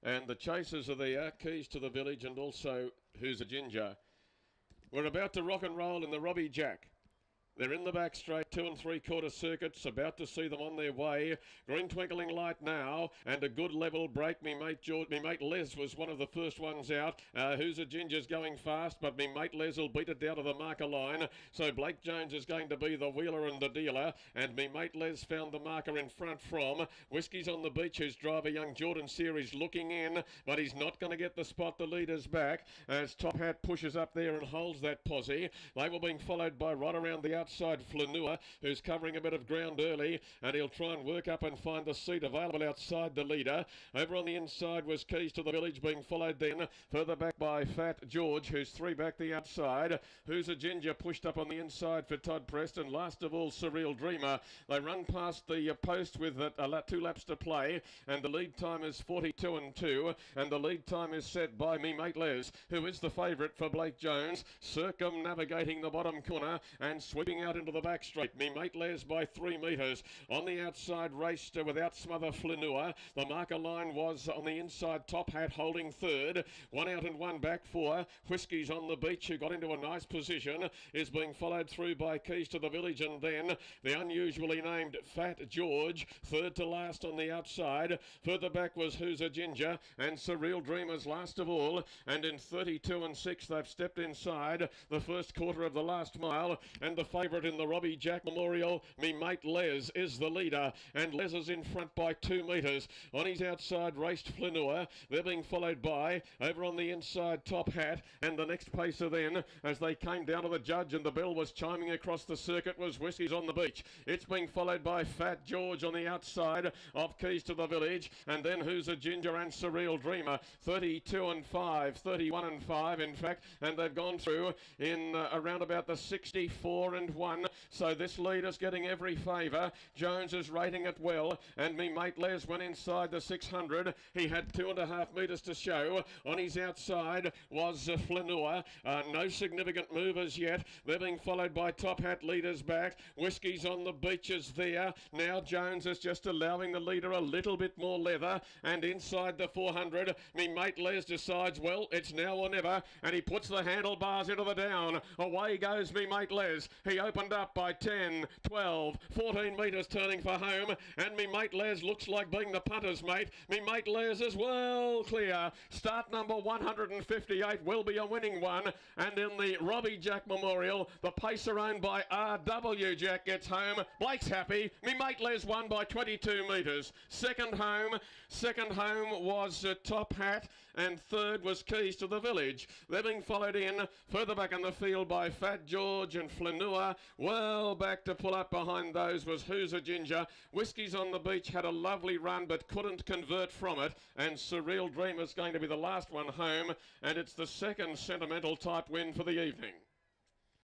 And the chasers are there, Keys to the Village and also Who's a Ginger. We're about to rock and roll in the Robbie Jack. They're in the back straight, 2 3/4 circuits, about to see them on their way. Green twinkling light now, and a good level break. Me mate Les was one of the first ones out. Who's a Ginger's going fast, but me mate Les will beat it down to the marker line. So Blake Jones is going to be the wheeler and the dealer, and me mate Les found the marker in front from Whiskey's on the Beach, whose driver young Jordan Series looking in, but he's not going to get the spot. The leader's back as Top Hat pushes up there and holds that posse. They were being followed by right around the outside Flanua, who's covering a bit of ground early, and he'll try and work up and find the seat available outside the leader. Over on the inside was Keys to the Village, being followed then further back by Fat George, who's 3 back the outside. Who's a Ginger pushed up on the inside for Todd Preston. Last of all, Surreal Dreamer. They run past the post with 2 laps to play, and the lead time is 42 and 2, and the lead time is set by me mate Les, who is the favourite for Blake Jones, circumnavigating the bottom corner and sweeping out into the back straight. Me mate Les by 3 metres. On the outside raced without smother Flanua. The marker line was on the inside. Top Hat holding third. 1 out and 1 back for Whiskey's on the Beach, who got into a nice position, is being followed through by Keys to the Village, and then the unusually named Fat George, third to last on the outside. Further back was Who's a Ginger and Surreal Dreamers last of all, and in 32 and 6 they've stepped inside the first quarter of the last mile, and the favourite in the Robbie Jack Memorial, me mate Les, is the leader, and Les is in front by 2 metres. On his outside raced Flanua. They're being followed by, over on the inside, Top Hat, and the next pacer then, as they came down to the judge and the bell was chiming across the circuit, was Whiskey's on the Beach. It's being followed by Fat George on the outside of Keys to the Village, and then Who's a Ginger and Surreal Dreamer, 32 and 5, 31 and 5 in fact, and they've gone through in around about the 64 and 1. So this leader's getting every favour. Jones is rating it well, and me mate Les went inside the 600. He had 2.5 metres to show. On his outside was Flanua. No significant movers yet. They're being followed by Top Hat, leaders back. Whiskey's on the Beach is there. Now Jones is just allowing the leader a little bit more leather, and inside the 400, me mate Les decides, well, it's now or never, and he puts the handlebars into the down. Away goes me mate Les. He opened up by 10, 12, 14 metres turning for home, and me mate Les looks like being the punter's mate. Me mate Les is well clear. Start number 158 will be a winning one, and in the Robbie Jack Memorial, the pacer owned by RW Jack gets home. Blake's happy. Me mate Les won by 22 metres. Second home was Top Hat, and third was Keys to the Village. They're being followed in further back in the field by Fat George and Flanua. Well back to pull up behind those was Who's a Ginger. Whiskey's on the Beach had a lovely run but couldn't convert from it, and Surreal Dreamer's going to be the last one home, and it's the second sentimental type win for the evening.